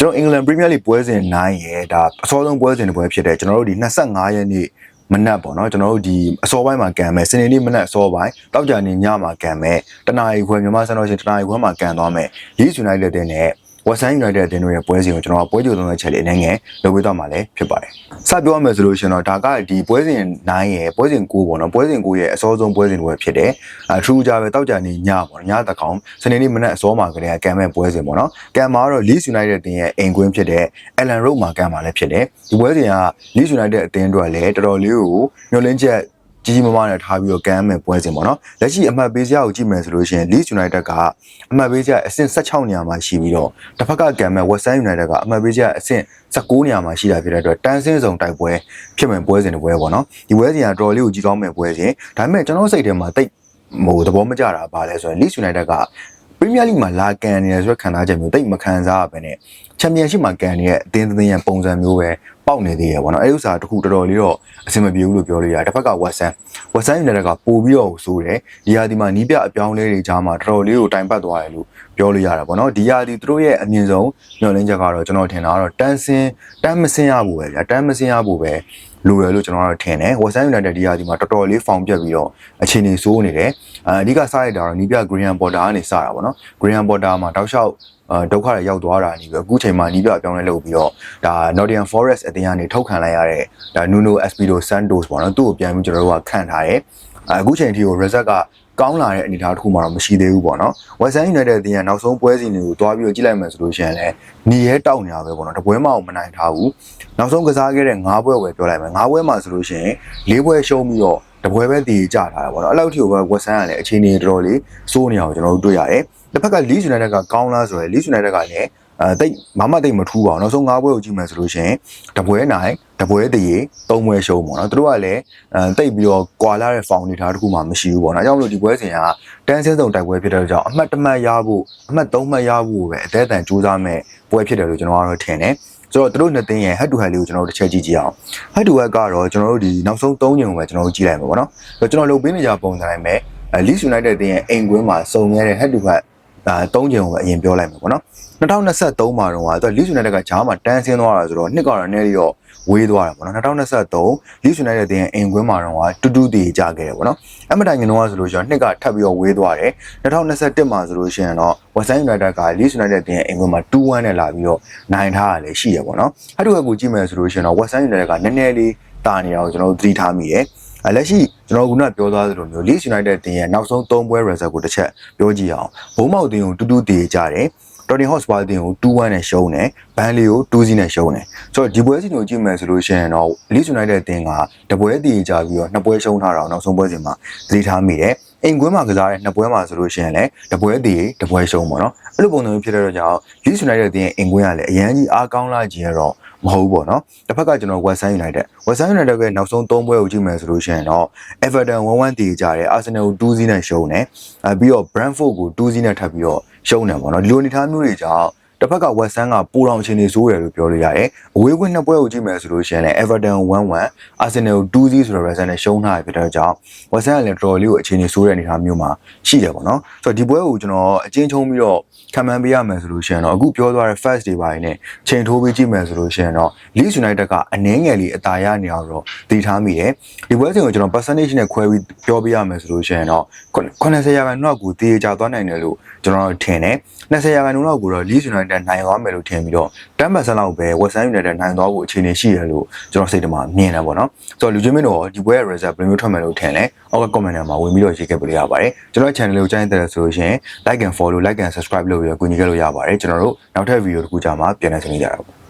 ကျွန်တော်အင်္ဂလန်ပရီးမီးယားလိပွဲစဉ်9ရဲ့ဒါအစောဆုံးပွဲစဉ်တစ်ပွဲဖြစ်တဲ့ကျွန်တော်တို့ဒီ25ရက်နေ့မနက်ပေါ့နော်ကျွန်တော်တို့ဒီအစောပိုင်းမှာကန်မယ်စနေနေ့မနက်အစောပိုင်းတောက်ကြနေညမှာကန်မယ်တနာရီခွဲမြန်မာစံတော်ချိန်တနာရီခွဲမှာကန်သွားမယ်Leeds United တဲ့နဲ့West Ham United တဲ့တို့ရဲ့ပွဲစဉ်ကိုကျွန်တော်ပွဲကြိုသုံးတဲ့ချက်လေးအနေငယ်လုပ်ပေးသွားမှာလည်းဖြစ်ပါတယ်စပြောရမယ်ဆိုလို့ရှင်တော့ဒါကဒီပွဲစဉ်9ရဲ့ပွဲစဉ်9ပေါ့နော်ပွဲစဉ်9ရဲ့အစောဆုံးပွဲစဉ်တွေဖြစ်တယ်True ကြပဲတောက်ကြနေညပေါ့ညတကောင်စနေနေ့မနက်အစောမှာကလေးကကန်မဲ့ပွဲစဉ်ပေါ့နော်ကန်မှာတော့ Leeds United တင်ရဲ့အိမ်ကွင်းဖြစ်တဲ့ Ellen Road မှာကန်မှာလည်းဖြစ်တယ်ဒီပွဲစဉ်က Leeds United အသင်းအတွက်လည်းတော်တော်လေးကိုညှို့လင်းချက်ကြီးမမနဲ့ထားပြီးတော့ကန်မဲ့ပွဲစဉ်ပေါ့နော်လက်ရှိအမှတ်ပေးစရာကိုကြည့်မယ်ဆိုလို့ရှိရင် Leeds United ကအမှတ်ပေးစရာအဆင့်16နေရာမှာရှိပြီးတော့တစ်ဖက်ကကန်မဲ့ West Ham United ကအမှတ်ပေးစရာအဆင့်19နေရာမှာရှိတာဖြစ်တဲ့အတွက်တန်းစင်းစုံတိုက်ပွဲဖြစ်မဲ့ပွဲစဉ်တစ်ပွဲပေါ့နော်ဒီပွဲစဉ်ကတော်တော်လေးကိုကြီးကောင်းမဲ့ပွဲစဉ်ဒါပေမဲ့ကျွန်တော်စိတ်ထဲမှာတိတ်သဘောမကျတာပါလဲဆိုရင် Leeds United ကပရီးမီးယားလိမှာလာကန်နေတယ်ဆိုတဲ့ခံစားချက်မျိုးတိတ်မခံစားရဘဲနဲ့ချန်ပီယံရှစ်မှာကန်နေတဲ့အသင်းသင်းရဲ့ပုံစံမျိုးပဲပေါက်နေသေးရပေါ့နော်အဲ့ဥစ္စာတခုတော်တော်လေးတော့အဆင်မပြေဘူးလို့ပြောလို့ရတယ်တစ်ဖက်က West Ham United ကပို့ပြီးတော့ဆိုတယ်ဒီဟာဒီမှာနီးပြအပြောင်းလဲတွေကြားမှာတော်တော်လေးကိုတိုင်ပတ်သွားတယ်လို့ပြောလို့ရတာပေါ့နော်ဒီဟာဒီသူတို့ရဲ့အမြင့်ဆုံးညှော်လင်းချက်ကတော့ကျွန်တော်ထင်တာကတော့တန်းမစင်းရဖို့ပဲဗျာတန်းမစင်းရဖို့ပဲလိုတယ်လို့ကျွန်တော်တို့ထင်တယ် West Ham United ဒီဟာဒီမှာတော်တော်လေးဖောင်ပြက်ပြီးတော့အခြေအနေဆိုးနေတယ်အဓိကစားရတာတော့နီးပြ Graham Potter ကနေစတာပေါ့နော် Graham Potter မှာတောက်လျှောက်ဒုက္ခတွေရောက်သွားတာနေပြီးအခုချိန်မှာနီးပြအပြောင်းလဲလုပ်ပြီးတော့ဒါ Nottingham Forest အသင်းကနေထုတ်ခံလိုက်ရတဲ့ဒါ Nuno Espirito Santos ပေါ့နော်သူ့ကိုပြန်ပြီးကျွန်တော်တို့ကခန့်ထားတယ်အခုချိန်ထိကို result ကကောင်းလာတဲ့အနေအထားတစ်ခုမှတော့မရှိသေးဘူးပေါ့နော် West Ham United အသင်းကနောက်ဆုံးပွဲစဉ်တွေကိုတွားပြီးတော့ကြည့်လိုက်မယ်ဆိုလို့ရှိရင်လည်းနီရဲတောက်နေတာပဲပေါ့နော်တပွဲမှမနိုင်ထားဘူးနောက်ဆုံးကစားခဲ့တဲ့9ပွဲပဲပြောလိုက်မယ်9ပွဲမှဆိုလို့ရှိရင်4ပွဲရှုံးပြီးတော့တပွဲပဲတည်ကြထားတာပေါ့နော်အဲ့လောက်ထိကိုပဲ West Ham ကလည်းအခြေအနေတော်တော်လေးစိုးနေအောင်ကျွန်တော်တို့တွေ့ရတယ်တစ်ဖက်က Leeds United ကကောင်းလားဆိုရယ် Leeds United ကလည်းတိတ်မထူးပါဘူးနောက်ဆုံး9ပွဲကိုကြည့်မယ်ဆိုလို့ရှိရင်တပွဲနိုင်တပွဲတည်3ပွဲရှုံးပေါ့နော်သူတို့ကလည်းတိတ်ပြီးတော့ကွာလာတဲ့ ဖောင်နေထားတခုမှမရှိဘူးပေါ့နော်အဲကြောင့်မလို့ဒီပွဲစဉ်ကတန်းစင်းစုံတိုက်ပွဲဖြစ်တဲ့ကြောင့်အမှတ်1မှတ်ရဖို့အမှတ်3မှတ်ရဖို့ပဲအသေးအတန်ကြိုးစားမဲ့ပွဲဖြစ်တယ်လို့ကျွန်တော်ကတော့ထင်တယ်ဆိုတော့တို့နှစ်သင်းရဲ့ head to head လေးကိုကျွန်တော်တို့တစ်ချက်ကြည့်ကြည့်အောင် head to head ကတော့ကျွန်တော်တို့ဒီနောက်ဆုံး3ညကိုပဲကျွန်တော်တို့ကြည့်လိုက်မှာပေါ့နော်ဆိုတော့ကျွန်တော်လုပ်ပေးနေကြပုံစံတိုင်းပဲ Leeds United သင်းရဲ့အိမ်ကွင်းမှာစုံခဲ့တဲ့ head to head 3ညကိုပဲအရင်ပြောလိုက်မှာပေါ့နော်2023မှာတော့သူက Leeds United ကဂျားမှာတန်းဆင်းသွားတာဆိုတော့နှစ်ကတော့နည်းနည်းတော့ဝေးသွားတာပေါ့နော်2023 Leeds United တဲ့အိမ်ကွင်းမှာတော့တူတူတည်ကြခဲ့တယ်ပေါ့နော်အမှန်တိုင်းကတော့ဆိုလို့ရှိရင်နှစ်ကထပ်ပြီးတော့ဝေးသွားတယ်2021မှာဆိုလို့ရှိရင်တော့ West Ham United က Leeds United တဲ့အိမ်ကွင်းမှာ 2-1 နဲ့လာပြီးတော့နိုင်ထားတာလည်းရှိရပေါ့နော်အဲ့ဒီကိုကြည့်မယ်ဆိုလို့ရှိရင်တော့ West Ham United ကနည်းနည်းလေးတာနေတာကိုကျွန်တော်တို့သတိထားမိတယ်လက်ရှိကျွန်တော်ကပြောသွားသလိုမျိုး Leeds United တင်ရဲ့နောက်ဆုံး3ပွဲ result ကိုတစ်ချက်ပြောကြည့်အောင်ဘုံမောက်တင်ကိုတူတူတည်ကြတယ်Tottenham Hotspur တင်ကို 2-1 နဲ့ရှုံးတယ်ဘန်လီကို 2-0 နဲ့ရှုံးတယ်ဆိုတော့ဒီပွဲစဉ်ကိုကြည့်မယ်ဆိုလို့ရှိရင်တော့ Leeds United တင်ကတပွဲတည်ကြပြီးတော့2ပွဲရှုံးထားတာနောက်ဆုံးပွဲစဉ်မှာသတိထားမိတယ်အိမ်ကွင်းမှာကစားတဲ့2ပွဲမှာဆိုလို့ရှိရင်လည်းတပွဲတည်တပွဲရှုံးပေါ့နော်အဲ့လိုပုံစံမျိုးဖြစ်တဲ့တော့ကြောင့် Leeds United တင်ရဲ့အိမ်ကွင်းကလည်းအရန်ကြီးအားကောင်းလာခြင်းရတော့မဟုတ်ဘူးပေါ့နော်တစ်ဖက်ကကျွန်တော် West Ham United ရဲ့နောက်ဆုံး3ပွဲကိုကြည့်မယ်ဆိုလို့ရှိရင်တော့ Everton 1-1 တည်ကြတယ် Arsenal ကို 2-0 နဲ့ရှုံးတယ်ပြီးတော့ Brentford ကို 2-0 နဲ့ထပ်ပြီးတော့ရှုံးတယ်ပေါ့နော်ဒီလိုအနေထားမျိုးတွေကြောင့်တစ်ဖက်က West Ham ကပိုတောင်အခြေအနေဆိုးတယ်လို့ပြောလို့ရတယ်အဝေးကွင်း2ပွဲကိုကြည့်မယ်ဆိုလို့ရှိရင်လည်း Everton 1-1 Arsenal ကို 2-0 ဆိုတဲ့ result နဲ့ရှုံးထားဖြစ်တဲ့ကြောင့် West Ham ကလည်းတော်တော်လေးကိုအခြေအနေဆိုးတဲ့အနေအထားမျိုးမှာရှိတယ်ပေါ့နော်ဆိုတော့ဒီပွဲကိုကျွန်တော်အချင်းချုံပြီးတော့ခံမှန်းပေးရမယ်ဆိုလို့ရှိရင်တော့အခုပြောသွားတဲ့ first day ပိုင်းနဲ့ချိန်ထိုးပြီးကြည့်မယ်ဆိုလို့ရှိရင်တော့ Leeds United ကအနည်းငယ်လေးအသာရနေအောင်တော့တည်ထားမိတယ်ဒီပွဲစဉ်ကိုကျွန်တော် percentage နဲ့ခွဲပြီးပြောပြရမယ်ဆိုလို့ရှိရင်တော့90%လောက်ကိုတည်ကြသွားနိုင်တယ်လို့ကျွန်တော်ထင်တယ်20%လောက်ကိုတော့ Leeds United နိုင်သွားမယ်လို့ထင်ပြီးတော့10%လောက်ပဲ West Ham United နိုင်သွားဖို့အခြေအနေရှိတယ်လို့ကျွန်တော်စိတ်ထဲမှာမြင်တယ်ပေါ့နော်ဆိုတော့လူချင်းမင်းတို့ဒီပွဲရဲ့ result ဘယ်လိုမျိုးထွက်မယ်လို့ထင်လဲအောက်က comment ထဲမှာဝင်ပြီးတော့ရေးခဲ့ပေးလို့ရပါတယ်ကျွန်တော် channel ကိုကြိုက်တဲ့ဆိုလို့ရှိရင် like and follow like and subscribe လုပ်ပြီးတော့ကူညီခဲ့လို့ရပါတယ်ကျွန်တော်တို့နောက်ထပ် video တစ်ခုကြာမှာပြန်လည်ဆုံကြရအောင်